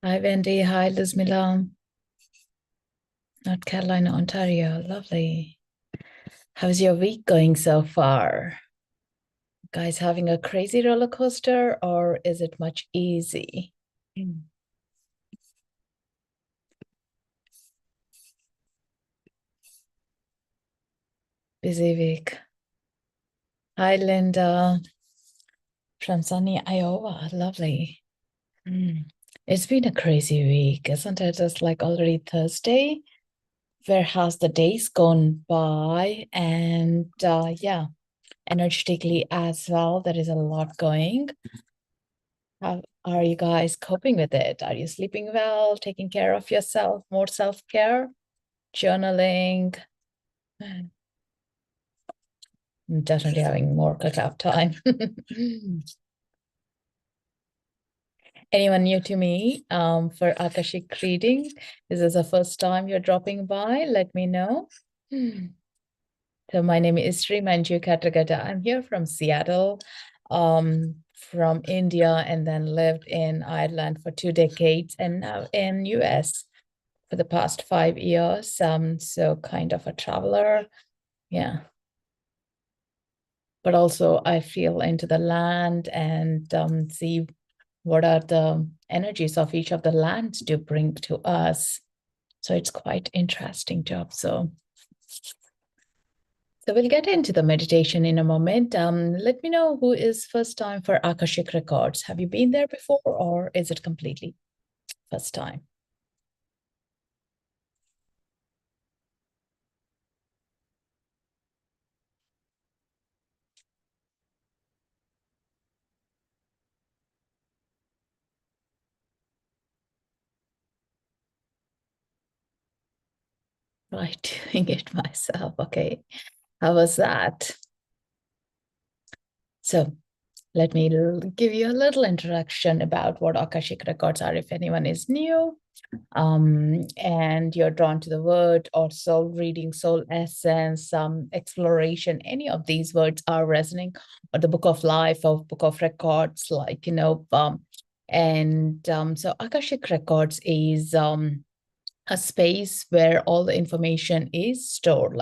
Hi, Wendy. Hi, Lizmila. North Carolina, Ontario. Lovely. How's your week going so far? Guys, having a crazy roller coaster or is it much easy? Mm. Busy week. Hi, Linda from sunny Iowa. Lovely. Mm. It's been a crazy week, isn't it? It's like already Thursday. Where has the days gone by? And yeah, energetically as well, there is a lot going. How are you guys coping with it? Are you sleeping well, taking care of yourself, more self-care, journaling? I'm definitely having more cutoff time. Anyone new to me for Akashic reading? This is the first time you're dropping by. Let me know. So my name is Sri Manju Katragada. I'm here from Seattle, from India, and then lived in Ireland for 2 decades and now in US for the past 5 years. So kind of a traveler. Yeah. But also I feel into the land and see what are the energies of each of the lands to bring to us. So it's quite interesting job. So we'll get into the meditation in a moment. Let me know who is first time for Akashic Records. Have you been there before or is it completely first time? Right, doing it myself. Okay. How was that? So let me give you a little introduction about what Akashic Records are if anyone is new. And you're drawn to the word or soul reading, soul essence, exploration, any of these words are resonating, or the book of life or book of records, so Akashic Records is a space where all the information is stored.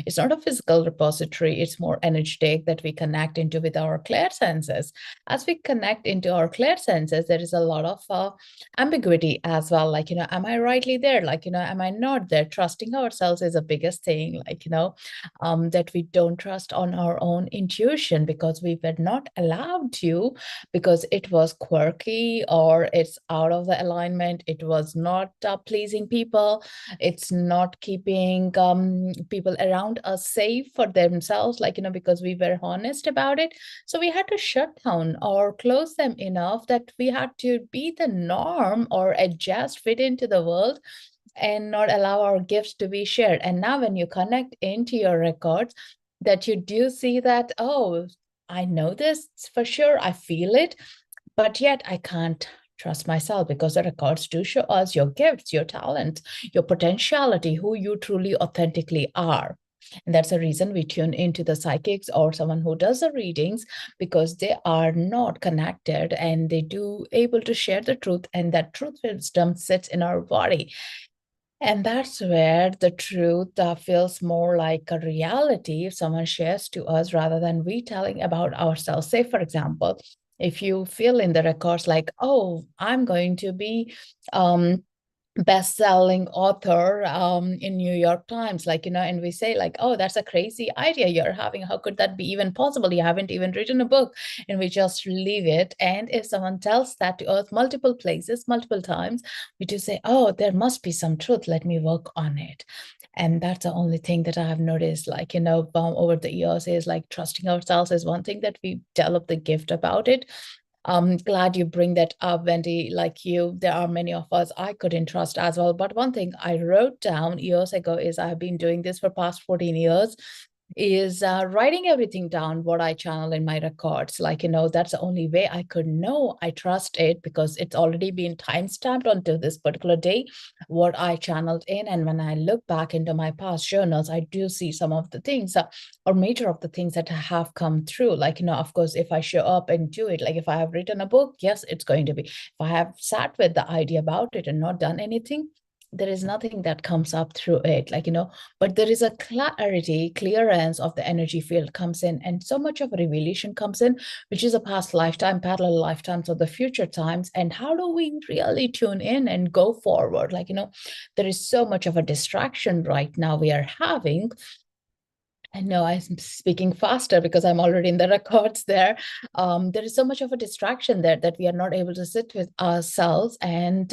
It's not a physical repository, it's more energetic that we connect into with our clear senses. As we connect into our clear senses, there is a lot of ambiguity as well. Am I rightly there? Am I not there? Trusting ourselves is the biggest thing, that we don't trust on our own intuition because we were not allowed to, because it was quirky or it's out of the alignment. It was not pleasing people. It's not keeping people around us safe for themselves, because we were honest about it. So we had to shut down or close them enough that we had to be the norm or adjust, fit into the world and not allow our gifts to be shared. And now when you connect into your records, that you do see that, oh, I know this for sure, I feel it, but yet I can't trust myself because the records do show us your gifts, your talent, your potentiality, who you truly authentically are. And that's the reason we tune into the psychics or someone who does the readings, because they are not connected and they do able to share the truth, and that truth wisdom sits in our body. And that's where the truth feels more like a reality if someone shares to us rather than we telling about ourselves. Say, for example, if you feel in the records like, oh, I'm going to be best-selling author in New York Times, and we say like, oh, that's a crazy idea you're having. How could that be even possible? You haven't even written a book, and we just leave it. And if someone tells that to us multiple places, multiple times, we do say, oh, there must be some truth. Let me work on it. And that's the only thing that I have noticed, over the years is like trusting ourselves is one thing that we develop the gift about it. I'm glad you bring that up, Wendy. Like you, there are many of us I couldn't trust as well. But one thing I wrote down years ago is I've been doing this for past 14 years. is writing everything down, what I channel in my records. Like, that's the only way I could know I trust it, because it's already been timestamped onto this particular day, what I channeled in. And when I look back into my past journals, I do see some of the things or major of the things that have come through. Like, of course, if I show up and do it, like if I have written a book, yes, it's going to be. If I have sat with the idea about it and not done anything, there is nothing that comes up through it. Like, but there is a clearance of the energy field comes in, and so much of a revelation comes in, which is a past lifetime, parallel lifetimes, or the future times. And how do we really tune in and go forward? Like, there is so much of a distraction right now we are having. I know I'm speaking faster because I'm already in the records there. There is so much of a distraction there that we are not able to sit with ourselves, and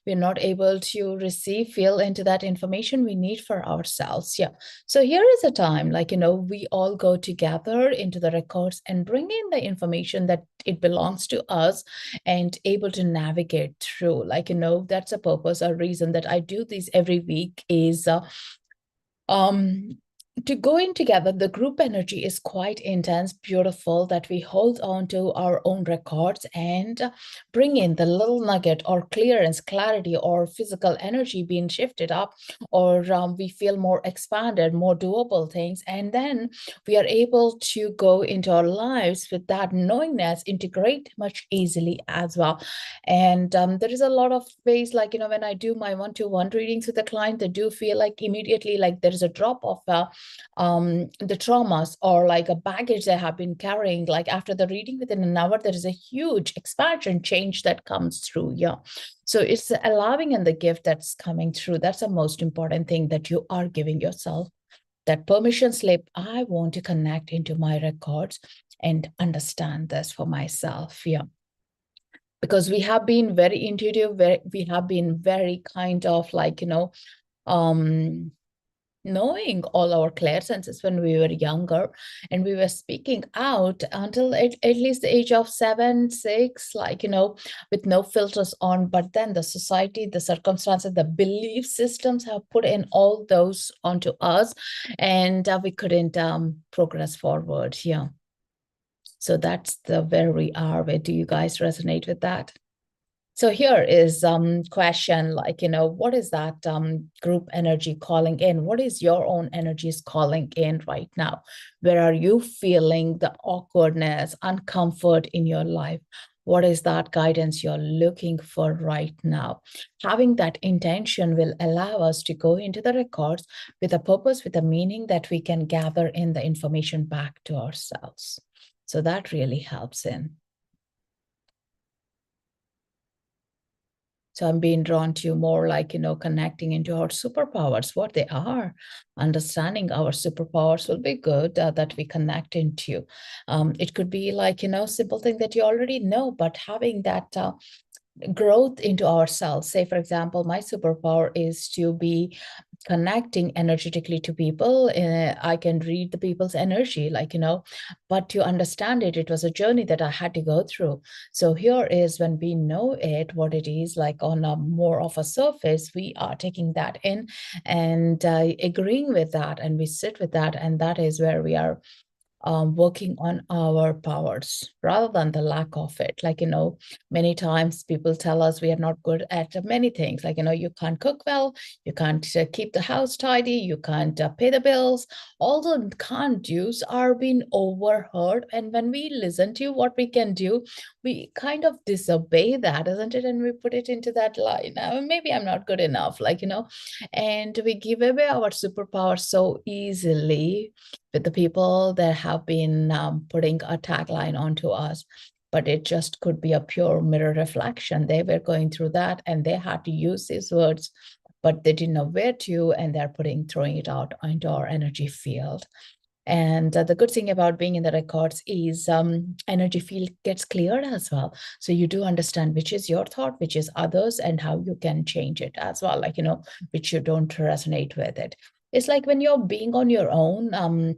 we're not able to receive, feel into that information we need for ourselves. Yeah. So here is a time, like, we all go together into the records and bring in the information that it belongs to us and able to navigate through. Like, that's a purpose, a reason that I do this every week is um to go in together. The group energy is quite intense, beautiful, that we hold on to our own records and bring in the little nugget or clearance, clarity, or physical energy being shifted up, or we feel more expanded, more doable things. And then we are able to go into our lives with that knowingness, integrate much easily as well. And there is a lot of ways, like, when I do my one-to-one readings with a client, they do feel like immediately like there is a drop of the traumas or like a baggage they have been carrying. Like after the reading, within an hour, there is a huge expansion change that comes through. Yeah. So it's the allowing and the gift that's coming through. That's the most important thing that you are giving yourself. That permission slip, I want to connect into my records and understand this for myself. Yeah. Because we have been very intuitive, we have been very kind of like, um, knowing all our clairsenses when we were younger, and we were speaking out until at least the age of 7, 6, like, with no filters on. But then the society, the circumstances, the belief systems have put in all those onto us, and we couldn't progress forward. Yeah. So that's the where we are. Where do you guys resonate with that? So here is question, like, what is that group energy calling in? What is your own energies calling in right now? Where are you feeling the awkwardness, uncomfort in your life? What is that guidance you're looking for right now? Having that intention will allow us to go into the records with a purpose, with a meaning that we can gather in the information back to ourselves. So that really helps in. So I'm being drawn to more like, connecting into our superpowers, what they are. Understanding our superpowers will be good that we connect into. It could be like, simple thing that you already know, but having that growth into ourselves. Say, for example, my superpower is to be connecting energetically to people. I can read the people's energy, like, but to understand it, it was a journey that I had to go through. So here is when we know it, what it is, like on a more of a surface, we are taking that in and agreeing with that, and we sit with that. And that is where we are working on our powers rather than the lack of it. Like, many times people tell us we are not good at many things. Like, you can't cook well, you can't keep the house tidy, you can't pay the bills. All the can't do's are being overheard. And when we listen to what we can do, we kind of disobey that, isn't it? And we put it into that line. Maybe I'm not good enough, like, and we give away our superpower so easily with the people that have been putting a tagline onto us. But it just could be a pure mirror reflection. They were going through that and they had to use these words, but they didn't know where to, and they're throwing it out into our energy field. And the good thing about being in the records is energy field gets cleared as well. So you do understand which is your thought, which is others, and how you can change it as well, like, which you don't resonate with it. It's like when you're being on your own,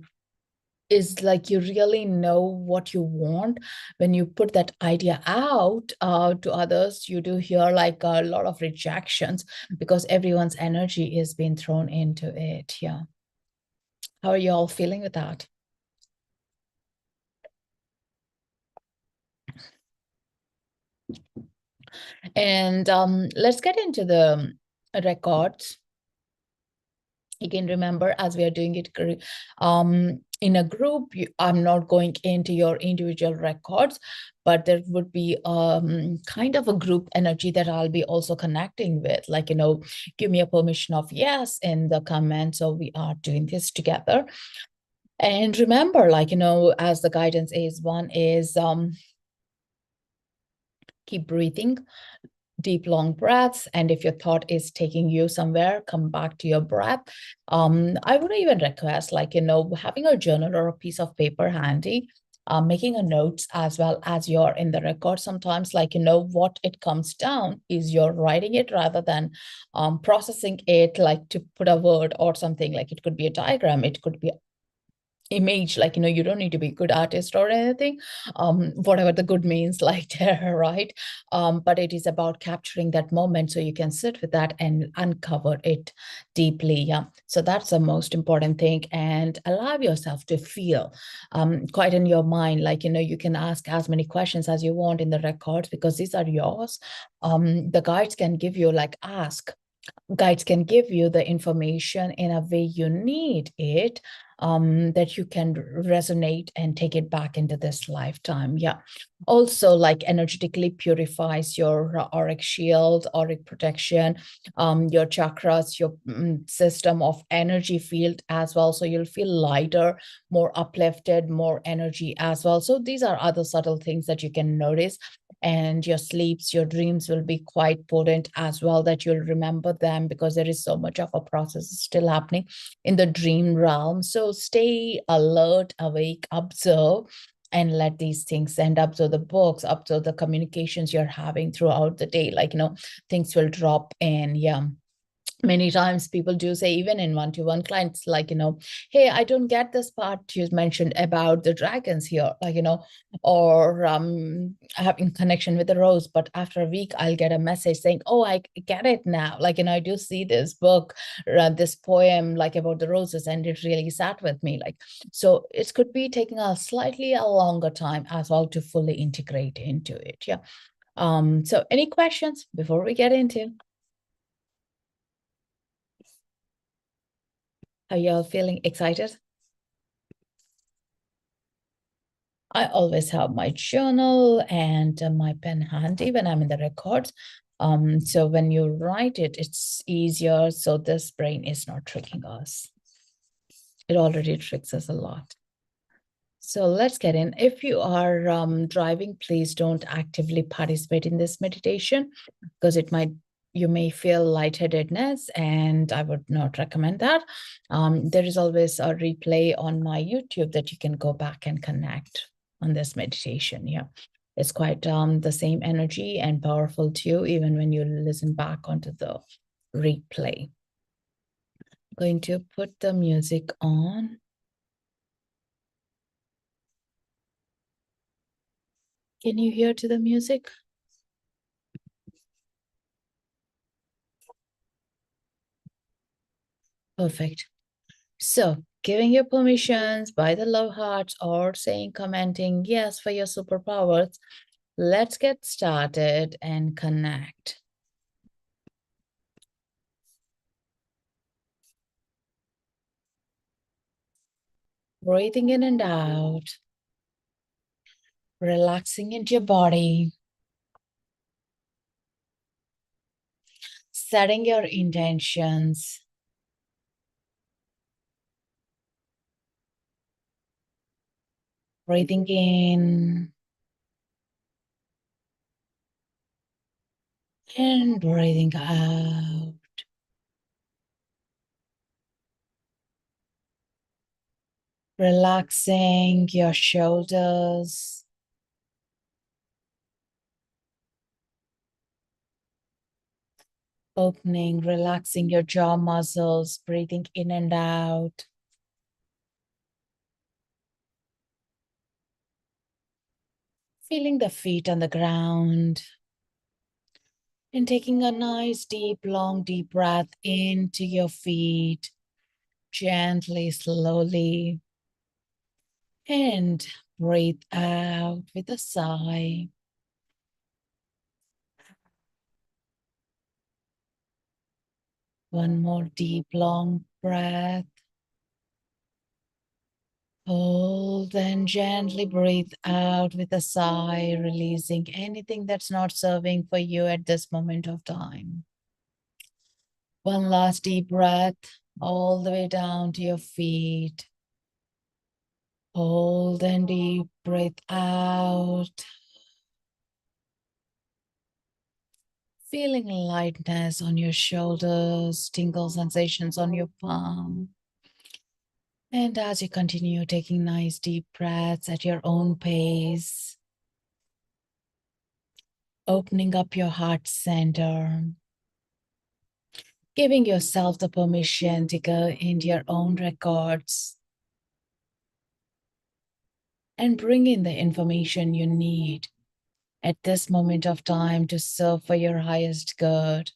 is like you really know what you want. When you put that idea out to others, you do hear like a lot of rejections because everyone's energy is being thrown into it. Yeah. How are you all feeling with that? And let's get into the records. Again, remember, as we are doing it in a group, I'm not going into your individual records, but there would be kind of a group energy that I'll be also connecting with. Like, give me a permission of yes in the comments. So we are doing this together. And remember, like, as the guidance is, one is keep breathing deep, long breaths. And if your thought is taking you somewhere, come back to your breath. I would even request, like, having a journal or a piece of paper handy, making a notes as well as you're in the record. Sometimes, like, what it comes down is you're writing it rather than processing it, like to put a word or something. Like it could be a diagram, it could be image, like you don't need to be a good artist or anything, whatever the good means, like there, right? But it is about capturing that moment so you can sit with that and uncover it deeply. Yeah, so that's the most important thing. And allow yourself to feel quite in your mind, like you can ask as many questions as you want in the records because these are yours. The guides can give you, like, guides can give you the information in a way you need it, that you can resonate and take it back into this lifetime. Yeah. Also, like, energetically purifies your auric shield, auric protection, your chakras, your system of energy field as well. So you'll feel lighter, more uplifted, more energy as well. So these are other subtle things that you can notice. And your sleeps, your dreams will be quite potent as well, that you'll remember them because there is so much of a process still happening in the dream realm. So stay alert, awake, observe, and let these things end up. So the books, up to the communications you're having throughout the day, like, things will drop in. Yeah. Many times people do say, even in one-to-one clients, like, hey, I don't get this part you mentioned about the dragons here, like, or having connection with the rose, but after a week I'll get a message saying, oh, I get it now, like, I do see this book, this poem, like, about the roses, and it really sat with me. Like, so it could be taking a slightly a longer time as well to fully integrate into it. Yeah. So any questions before we get into? Are you all feeling excited? I always have my journal and my pen handy when I'm in the records. So when you write it, it's easier. So this brain is not tricking us. It already tricks us a lot. So let's get in. If you are driving, please don't actively participate in this meditation because you may feel lightheadedness, and I would not recommend that. There is always a replay on my YouTube that you can go back and connect on this meditation. Yeah, it's quite the same energy and powerful too, even when you listen back onto the replay. I'm going to put the music on. Can you hear to the music? Perfect. So, giving your permissions by the love hearts or saying, commenting yes for your superpowers. Let's get started and connect. Breathing in and out, relaxing into your body, setting your intentions. Breathing in and breathing out. Relaxing your shoulders. Opening, relaxing your jaw muscles, breathing in and out. Feeling the feet on the ground. And taking a nice, deep, long, deep breath into your feet Gently, slowly, and breathe out with a sigh. One more deep, long breath. Hold and gently breathe out with a sigh, releasing anything that's not serving for you at this moment of time. One last deep breath all the way down to your feet. Hold and deep breath out. Feeling lightness on your shoulders, tingle sensations on your palm. And as you continue taking nice deep breaths at your own pace, opening up your heart center, giving yourself the permission to go into your own records and bring in the information you need at this moment of time to serve for your highest good,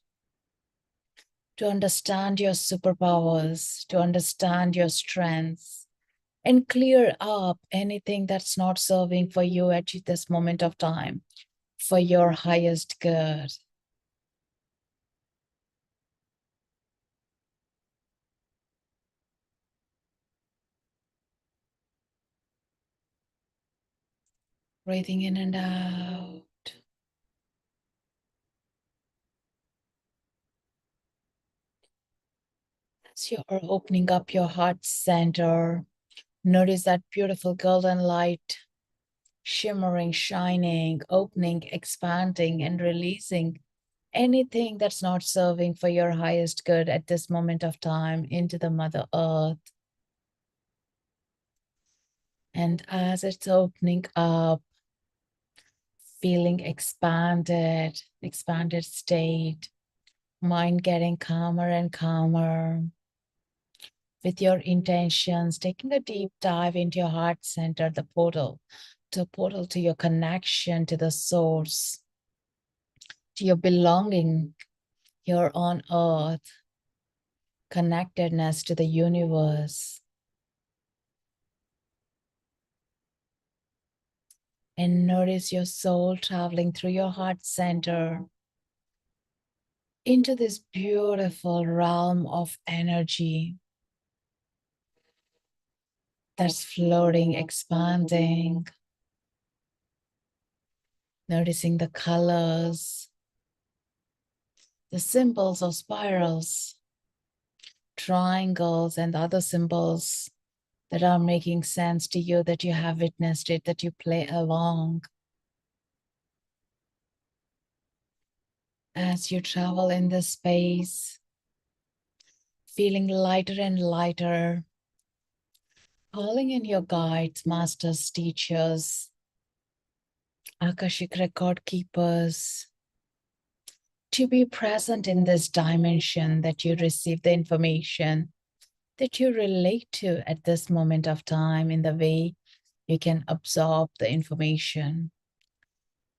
to understand your superpowers, to understand your strengths, and clear up anything that's not serving for you at this moment of time for your highest good. Breathing in and out. As you are opening up your heart center, notice that beautiful golden light shimmering, shining, opening, expanding, and releasing anything that's not serving for your highest good at this moment of time into the Mother Earth. And as it's opening up, feeling expanded, expanded state, mind getting calmer and calmer. With your intentions, taking a deep dive into your heart center, the portal to your connection to the source, to your belonging here on earth, connectedness to the universe. And notice your soul traveling through your heart center into this beautiful realm of energy that's floating, expanding, noticing the colors, the symbols of spirals, triangles, and other symbols that are making sense to you, that you have witnessed it, that you play along. As you travel in this space, feeling lighter and lighter, calling in your guides, masters, teachers, Akashic record keepers, to be present in this dimension, that you receive the information that you relate to at this moment of time in the way you can absorb the information,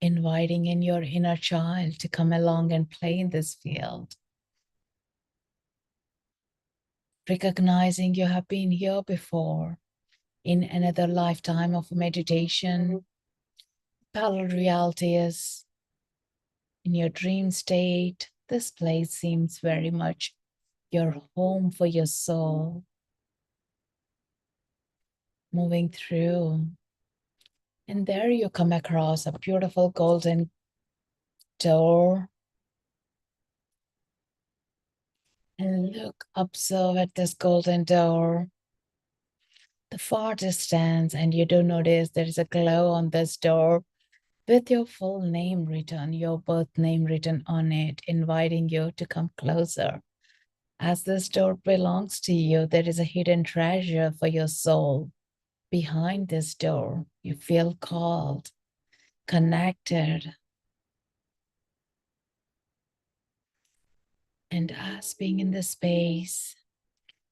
inviting in your inner child to come along and play in this field. Recognizing you have been here before in another lifetime of meditation, parallel realities, in your dream state. This place seems very much your home for your soul. Moving through, and there you come across a beautiful golden door. And look, observe at this golden door, the far distance, and you do notice there is a glow on this door with your full name written, your birth name written on it, inviting you to come closer. As this door belongs to you, there is a hidden treasure for your soul. Behind this door, you feel called, connected. And as being in this space,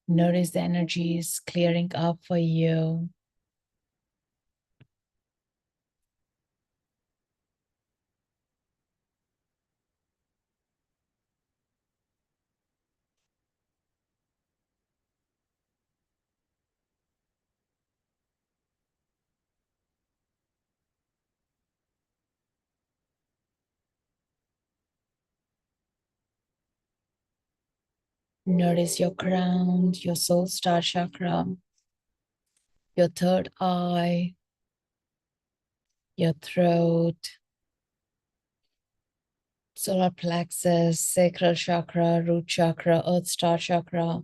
notice the energies clearing up for you. Notice your crown, your soul star chakra, your third eye, your throat, solar plexus, sacral chakra, root chakra, earth star chakra,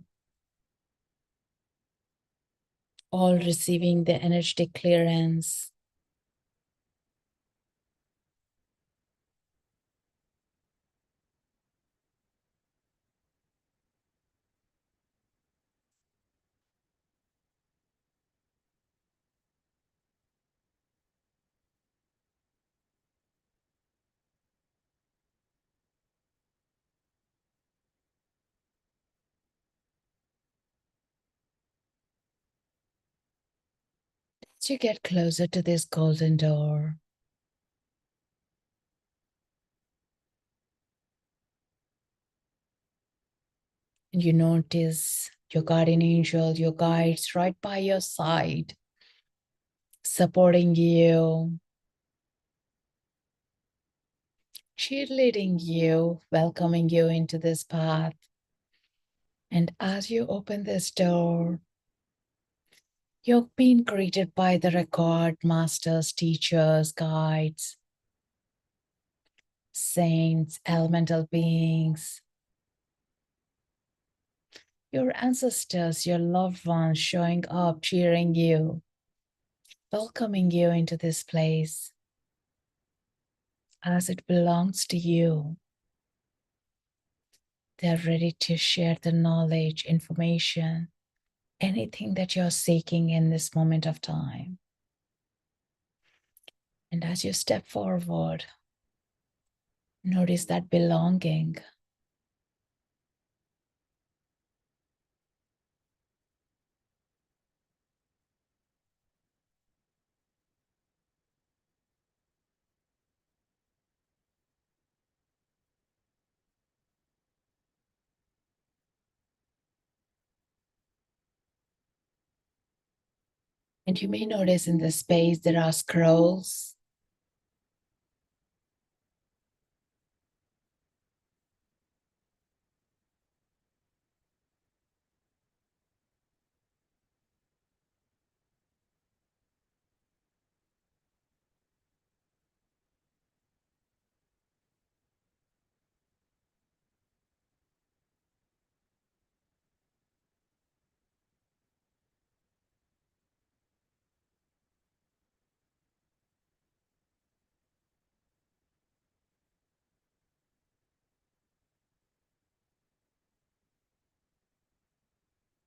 all receiving the energetic clearance. As you get closer to this golden door, and you notice your guardian angel, your guides right by your side, supporting you, cheerleading you, welcoming you into this path. And as you open this door, you're being greeted by the record masters, teachers, guides, saints, elemental beings, your ancestors, your loved ones showing up, cheering you, welcoming you into this place as it belongs to you. They're ready to share the knowledge, information, anything that you're seeking in this moment of time. And as you step forward, notice that belonging. And you may notice in the space there are scrolls.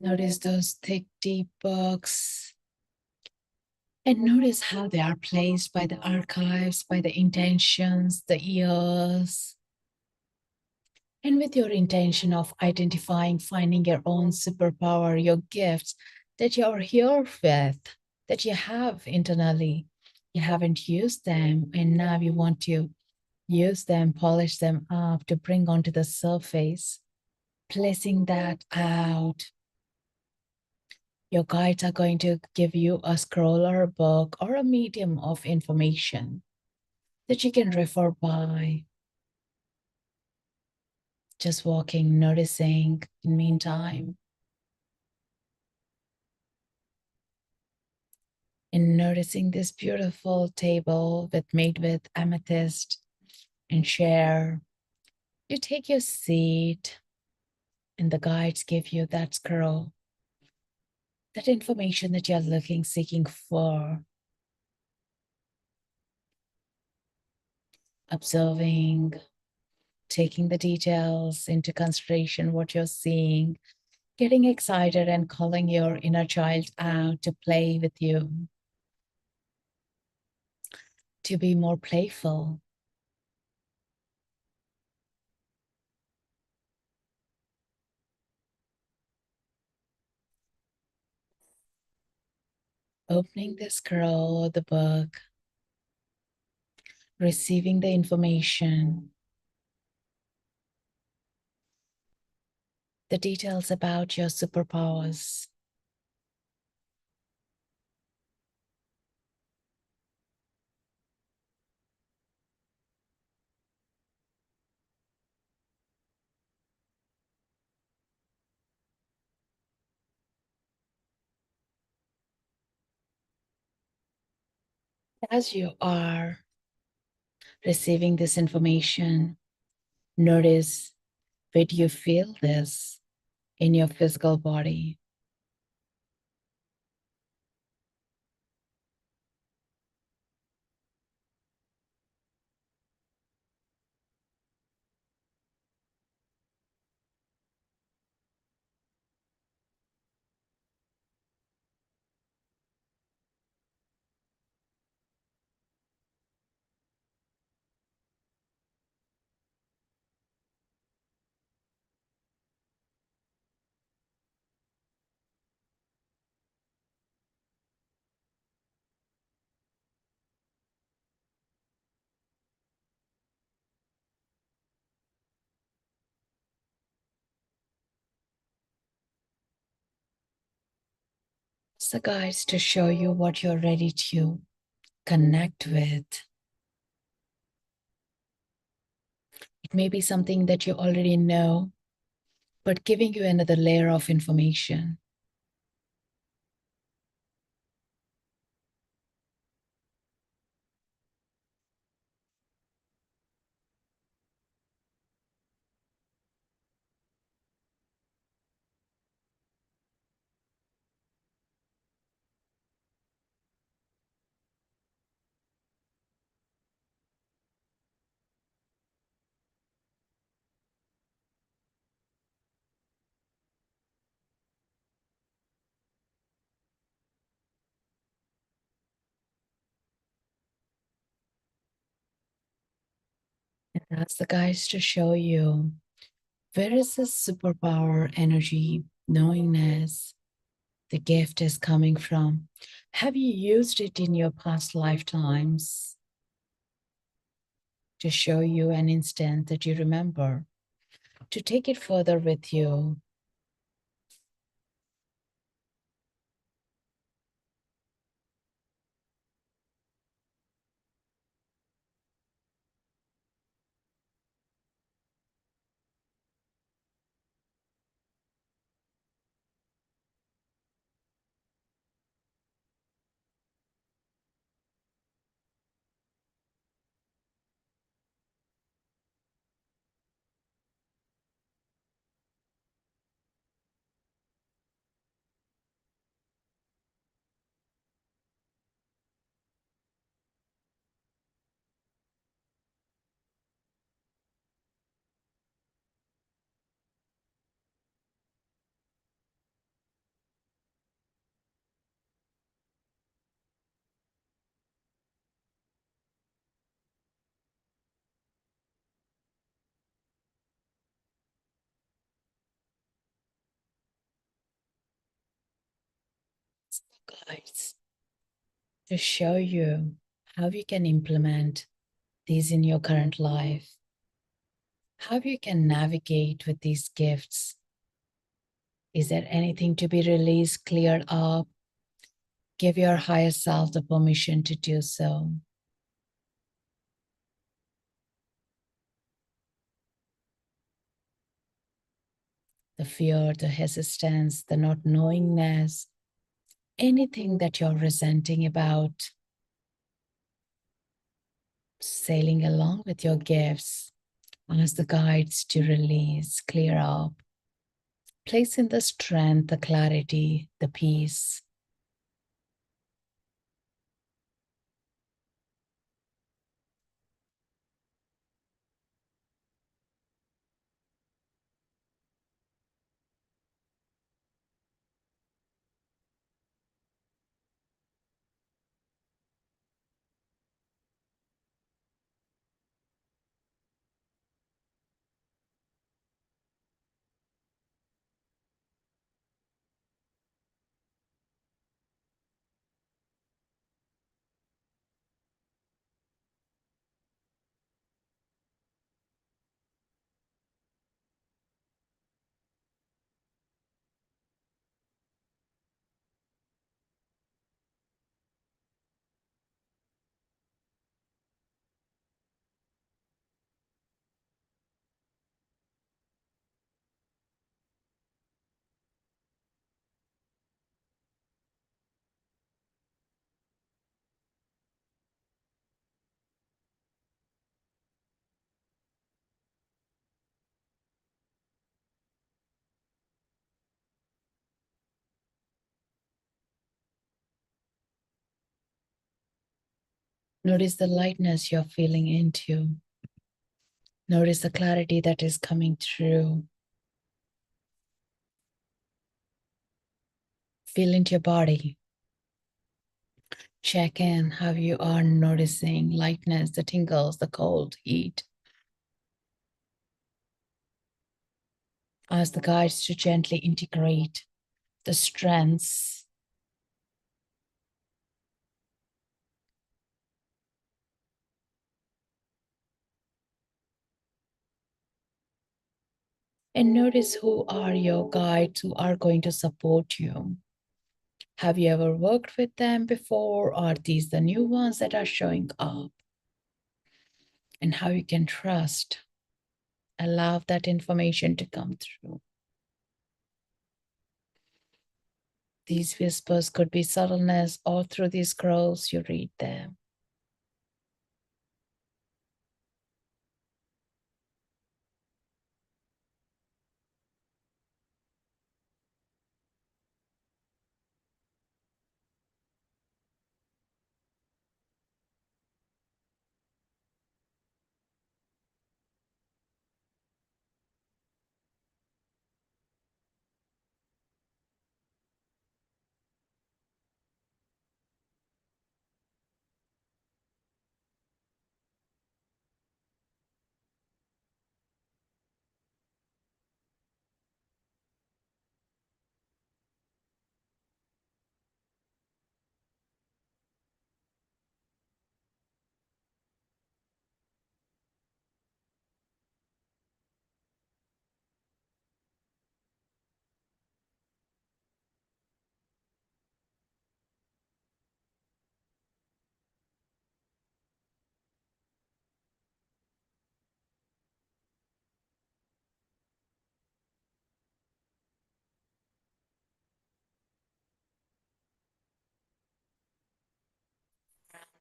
Notice those thick, deep books. And notice how they are placed by the archives, by the intentions, the years. And with your intention of identifying, finding your own superpower, your gifts that you're here with, that you have internally, you haven't used them, and now you want to use them, polish them up to bring onto the surface, placing that out. Your guides are going to give you a scroll or a book or a medium of information that you can refer by. Just walking, noticing in meantime, and noticing this beautiful table made with amethyst and share. You take your seat, and the guides give you that scroll, that information that you're looking, seeking for, observing, taking the details into consideration, what you're seeing, getting excited and calling your inner child out to play with you, to be more playful. Opening the scroll or the book, receiving the information, the details about your superpowers. As you are receiving this information, notice where do you feel this in your physical body? It's the guides to show you what you're ready to connect with. It may be something that you already know, but giving you another layer of information. And that's the guides to show you where is this superpower energy, knowingness, the gift is coming from. Have you used it in your past lifetimes to show you an instant that you remember, to take it further with you? Guides to show you how you can implement these in your current life, how you can navigate with these gifts. Is there anything to be released, cleared up? Give your higher self the permission to do so. The fear, the hesitance, the not knowingness, anything that you're resenting about, sailing along with your gifts, ask the guides to release, clear up, place in the strength, the clarity, the peace. Notice the lightness you're feeling into. Notice the clarity that is coming through. Feel into your body. Check in how you are noticing lightness, the tingles, the cold, heat. Ask the guides to gently integrate the strengths. And notice who are your guides who are going to support you. Have you ever worked with them before? Or are these the new ones that are showing up? And how you can trust, allow that information to come through. These whispers could be subtleness, or through these scrolls, you read them.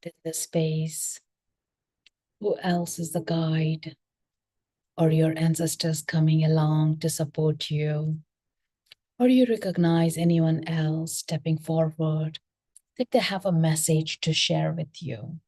In the space, who else is the guide? Or your ancestors coming along to support you? Or you recognize anyone else stepping forward, like they have a message to share with you?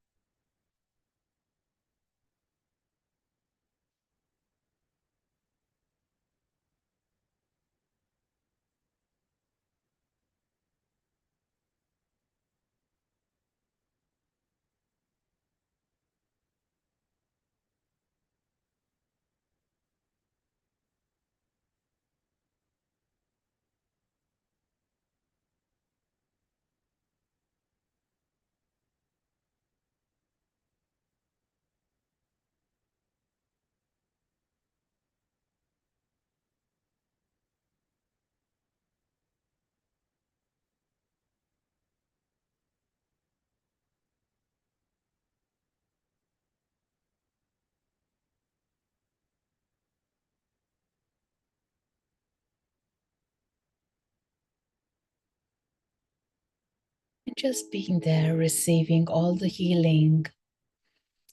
And just being there, receiving all the healing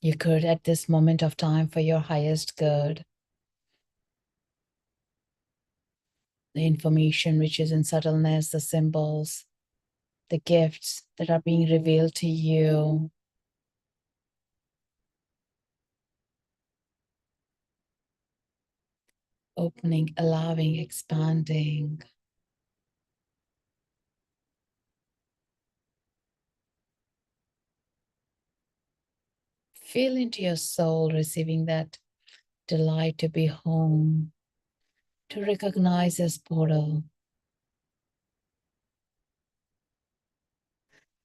you could at this moment of time for your highest good. The information which is in subtleness, the symbols, the gifts that are being revealed to you. Opening, allowing, expanding. Feel into your soul, receiving that delight to be home, to recognize this portal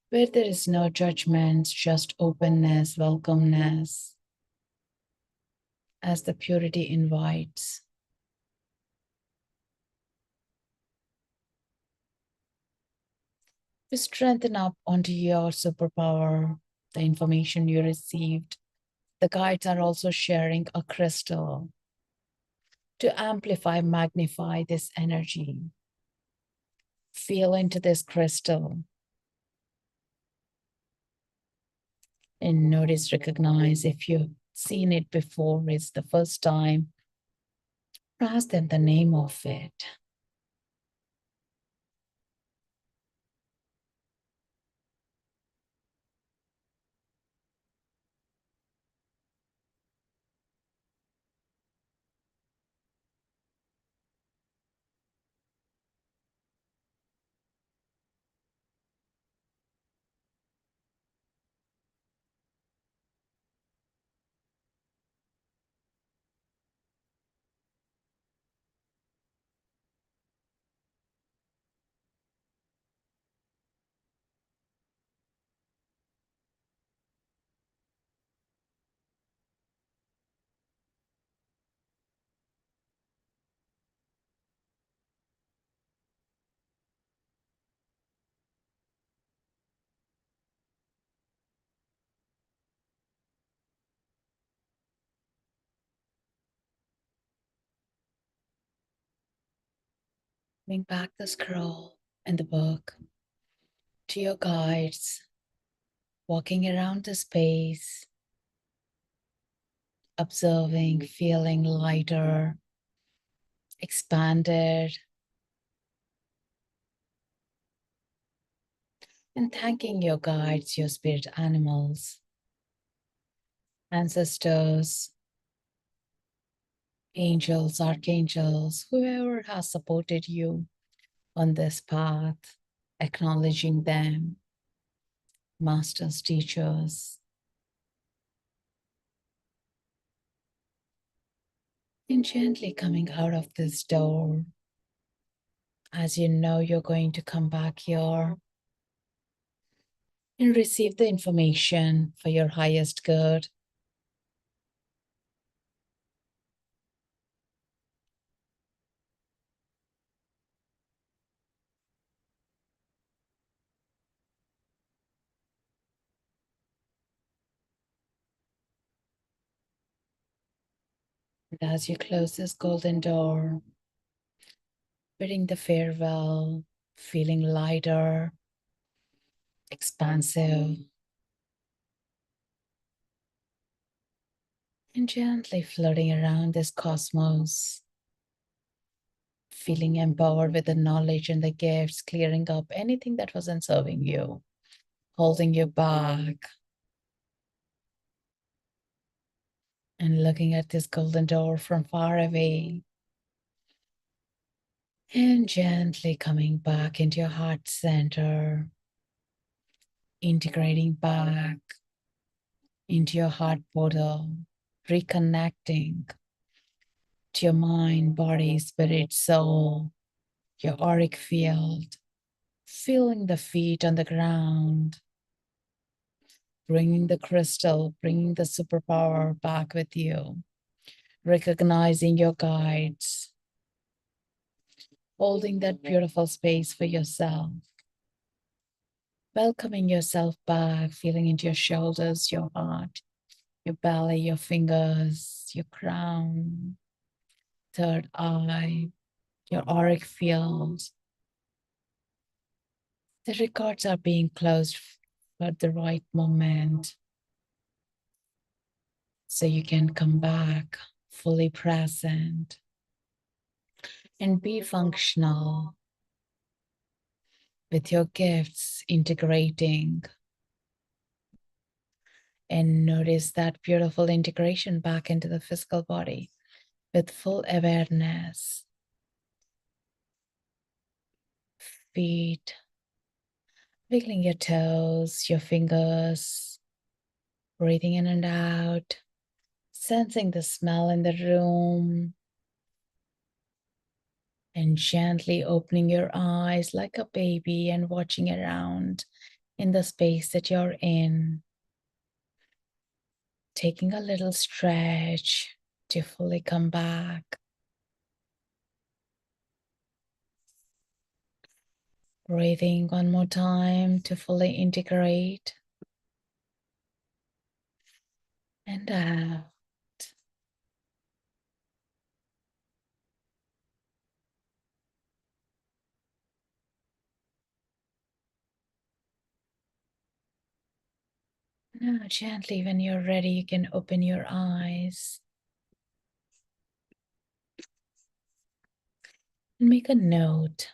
where there is no judgments, just openness, welcomeness, as the purity invites. To strengthen up onto your superpower, the information you received. The guides are also sharing a crystal to amplify, magnify this energy. Feel into this crystal and notice, recognize if you've seen it before, it's the first time. Ask them the name of it. Bring back the scroll and the book to your guides, walking around the space, observing, feeling lighter, expanded, and thanking your guides, your spirit animals, ancestors, angels, archangels, whoever has supported you on this path, acknowledging them, masters, teachers, and gently coming out of this door. As you know, you're going to come back here and receive the information for your highest good. And as you close this golden door, bidding the farewell, feeling lighter, expansive, and gently floating around this cosmos, feeling empowered with the knowledge and the gifts, clearing up anything that wasn't serving you, holding you back, and looking at this golden door from far away, and gently coming back into your heart center, integrating back into your heart portal, reconnecting to your mind, body, spirit, soul, your auric field, feeling the feet on the ground, bringing the crystal, bringing the superpower back with you, recognizing your guides, holding that beautiful space for yourself, welcoming yourself back, feeling into your shoulders, your heart, your belly, your fingers, your crown, third eye, your auric field. The records are being closed at the right moment so you can come back fully present and be functional with your gifts integrating, and notice that beautiful integration back into the physical body with full awareness. Feet, wiggling your toes, your fingers, breathing in and out, sensing the smell in the room, and gently opening your eyes like a baby and watching around in the space that you're in. Taking a little stretch to fully come back. Breathing one more time to fully integrate. And out. Now, gently, when you're ready, you can open your eyes and make a note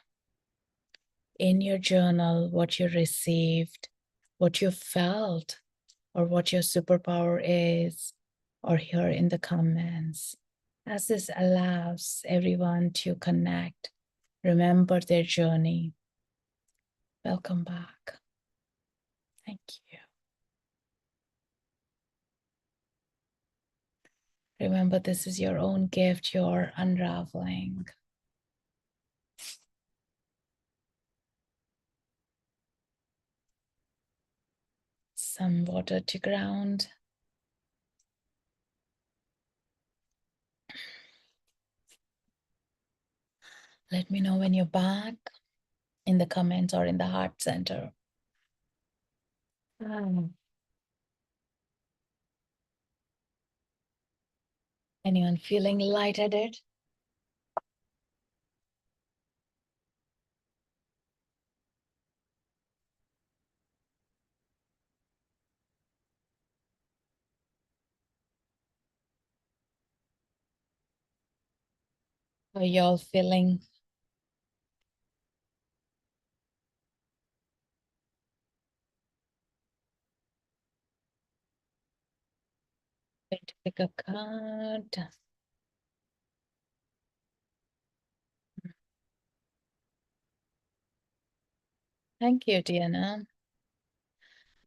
in your journal what you received, what you felt, or what your superpower is, or here in the comments. As this allows everyone to connect, remember their journey. Welcome back. Thank you. Remember, this is your own gift you're unraveling. Some water to ground. Let me know when you're back in the comments or in the heart center. Anyone feeling lightheaded? How are y'all feeling? Going to pick a card. Thank you, Diana.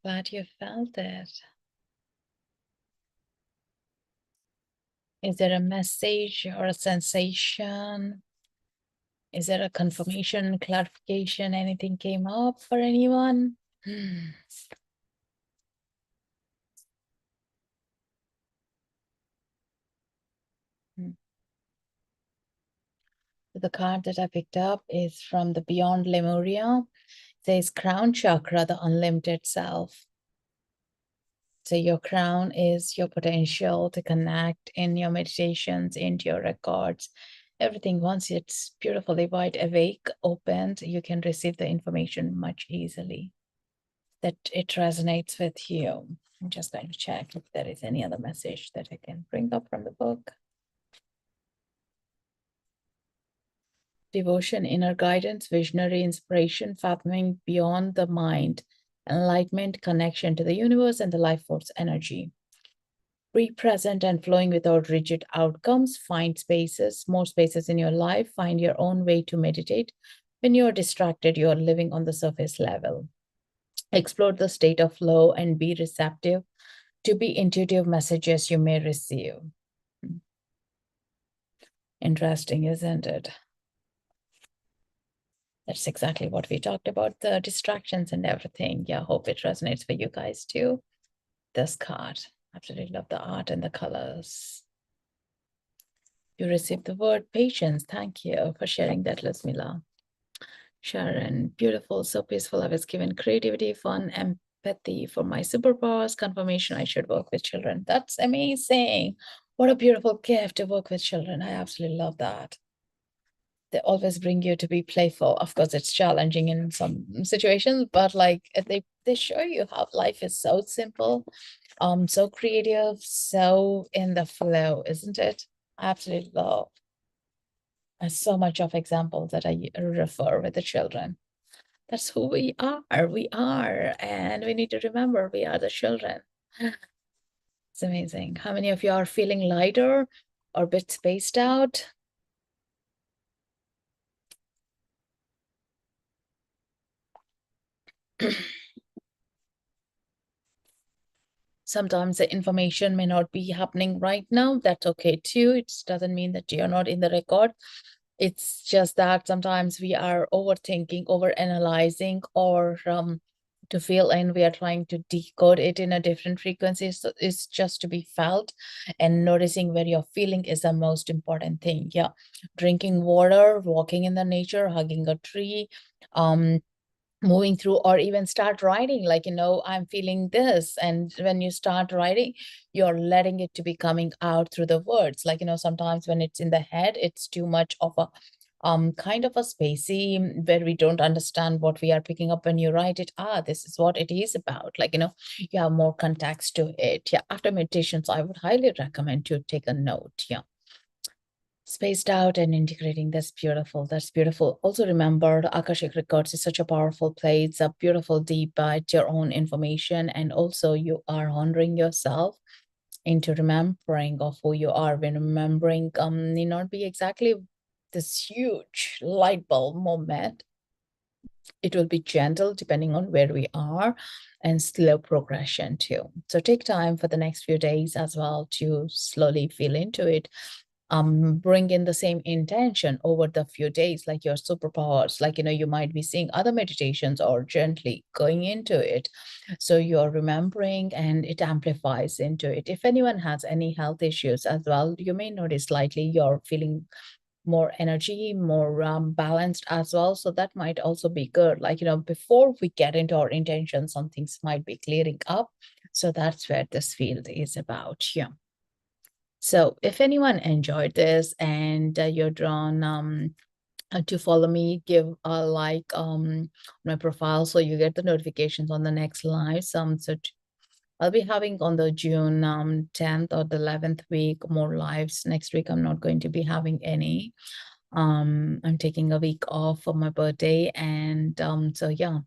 Glad you felt it. Is there a message or a sensation? Is there a confirmation, clarification? Anything came up for anyone? The card that I picked up is from the Beyond Lemuria. It says Crown Chakra, the unlimited self. So your crown is your potential to connect in your meditations, into your records, everything. Once it's beautifully wide awake, opened, you can receive the information much easily. That it resonates with you. I'm just going to check if there is any other message that I can bring up from the book. Devotion, inner guidance, visionary inspiration, fathoming beyond the mind, enlightenment, connection to the universe and the life force energy. Be present and flowing without rigid outcomes. Find spaces, more spaces in your life. Find your own way to meditate. When you're distracted, you're living on the surface level. Explore the state of flow and be receptive to be intuitive messages you may receive. Interesting, isn't it? That's exactly what we talked about, the distractions and everything. Yeah, hope it resonates for you guys too. This card. Absolutely love the art and the colors. You received the word patience. Thank you for sharing that, Lasmila. Sharon, beautiful, so peaceful. I was given creativity, fun, empathy for my superpowers, confirmation I should work with children. That's amazing. What a beautiful gift to work with children. I absolutely love that. They always bring you to be playful. Of course, it's challenging in some situations, but like they show you how life is so simple, so creative, so in the flow, isn't it? I absolutely love. There's so much of examples that I refer with the children. That's who we are. We are, and we need to remember we are the children. It's amazing. How many of you are feeling lighter or a bit spaced out? Sometimes the information may not be happening right now. That's okay too. It doesn't mean that you're not in the record. It's just that sometimes we are overthinking, overanalyzing, or to feel, and we are trying to decode it in a different frequency. So it's just to be felt, and noticing where you're feeling is the most important thing. Yeah. Drinking water, walking in the nature, hugging a tree, moving through, or even start writing, like, I'm feeling this, and when you start writing, you're letting it to be coming out through the words. Like, sometimes when it's in the head, it's too much of a kind of a spacey, where we don't understand what we are picking up. When you write it, this is what it is about, like, you have more context to it. Yeah, after meditations, I would highly recommend to take a note. Yeah, spaced out and integrating. That's beautiful. That's beautiful. Also, remember, the Akashic Records is such a powerful place. It's a beautiful deep bite your own information, and also you are honoring yourself into remembering of who you are. When remembering need not be exactly this huge light bulb moment. It will be gentle depending on where we are, and slow progression too. So take time for the next few days as well to slowly feel into it. Bring in the same intention over the few days, like your superpowers. Like, you might be seeing other meditations or gently going into it, so you're remembering and it amplifies into it. If anyone has any health issues as well, you may notice slightly you're feeling more energy, more balanced as well. So that might also be good. Like, before we get into our intention, some things might be clearing up. So that's where this field is about. Yeah. So if anyone enjoyed this, and you're drawn to follow me, give a like my profile so you get the notifications on the next live. I'll be having on the June 10th or the 11th week more lives. Next week I'm not going to be having any. I'm taking a week off for my birthday, and so yeah,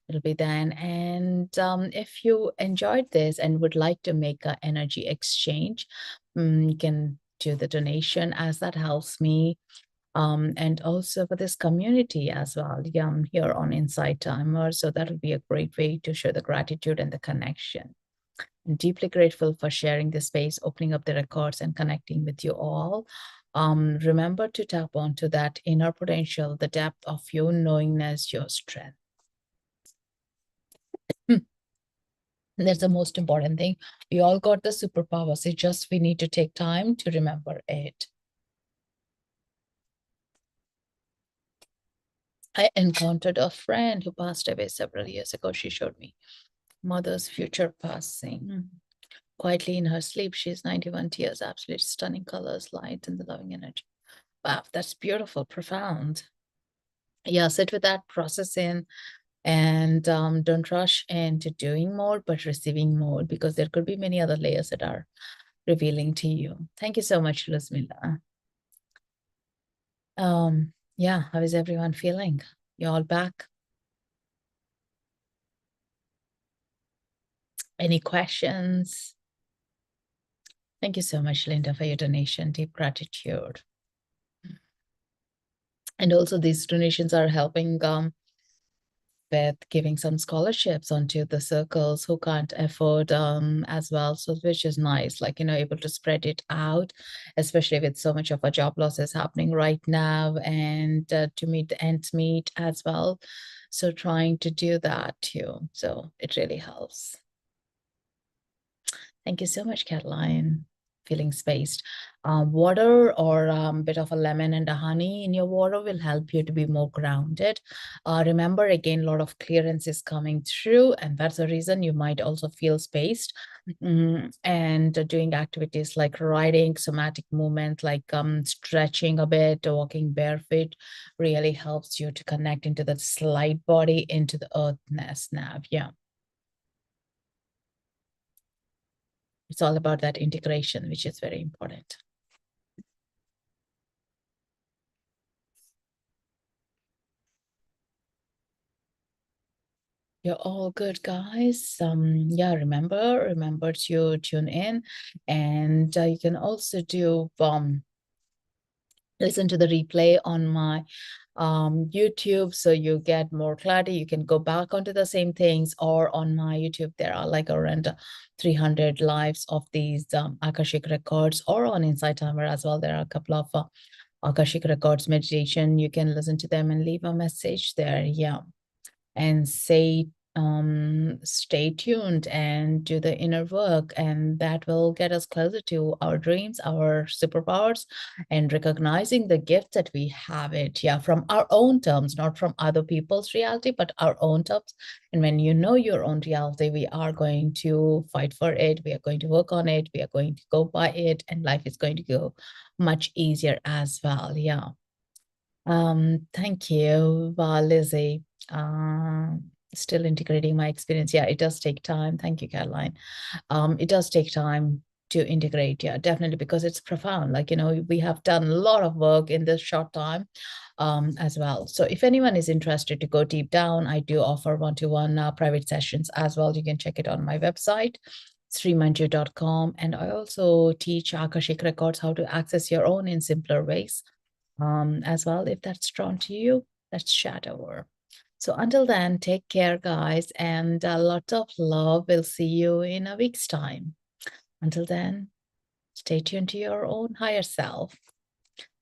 it'll be then. And if you enjoyed this and would like to make an energy exchange, you can do the donation, as that helps me. And also for this community as well. Yeah, I'm here on Inside Timer, so that would be a great way to show the gratitude and the connection. I'm deeply grateful for sharing this space, opening up the records, and connecting with you all. Remember to tap onto that inner potential, the depth of your knowingness, your strength. That's the most important thing. We all got the superpowers. It's just we need to take time to remember it. I encountered a friend who passed away several years ago. She showed me mother's future passing. Quietly in her sleep, she's 91 tears, absolutely stunning colors, light, and the loving energy. Wow, that's beautiful, profound. Yeah, sit with that, process in, and don't rush into doing more, but receiving more, because there could be many other layers that are revealing to you. Thank you so much, Luzmila. Yeah, how is everyone feeling? You all back? Any questions? Thank you so much, Linda, for your donation. Deep gratitude. And also, these donations are helping with giving some scholarships onto the circles who can't afford as well. So which is nice, like, able to spread it out, especially with so much of a job losses happening right now, and to meet the ends meet as well. So trying to do that too. So it really helps. Thank you so much, Caroline. Feeling spaced. Water or a bit of a lemon and a honey in your water will help you to be more grounded. Remember, again, a lot of clearance is coming through, and that's the reason you might also feel spaced. And doing activities like riding, somatic movement, like stretching a bit, walking barefoot, really helps you to connect into the slight body, into the earthness nav. Yeah. It's all about that integration, which is very important. You're all good, guys. Yeah, remember to tune in, and you can also do listen to the replay on my YouTube, so you get more clarity. You can go back onto the same things, or on my YouTube, there are like around 300 lives of these Akashic records, or on Inside Timer as well. There are a couple of Akashic Records meditation. You can listen to them and leave a message there. Yeah. And stay tuned and do the inner work, and that will get us closer to our dreams, our superpowers, and recognizing the gift that we have it, yeah, from our own terms, not from other people's reality, but our own terms. And when you know your own reality, we are going to fight for it, we are going to work on it, we are going to go by it, and life is going to go much easier as well. Yeah. Thank you, Lizzie. Still integrating my experience. Yeah, it does take time. Thank you, Caroline. It does take time to integrate. Yeah, definitely, because it's profound. Like, we have done a lot of work in this short time as well. So if anyone is interested to go deep down, I do offer one-to-one private sessions as well. You can check it on my website, srimanju.com. And I also teach Akashic Records, how to access your own in simpler ways as well. If that's drawn to you, let's chat over. So until then, take care, guys, and a lot of love. We'll see you in a week's time. Until then, stay tuned to your own higher self.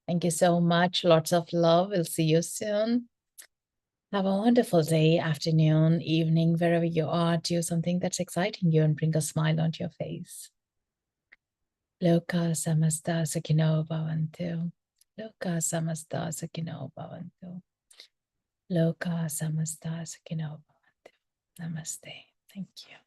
Thank you so much. Lots of love. We'll see you soon. Have a wonderful day, afternoon, evening, wherever you are. Do something that's exciting you and bring a smile onto your face. Loka samasta sakino bhavantu. Loka samasta sakino bhavantu. Loka samasta sakino bhavantu. Namaste. Thank you.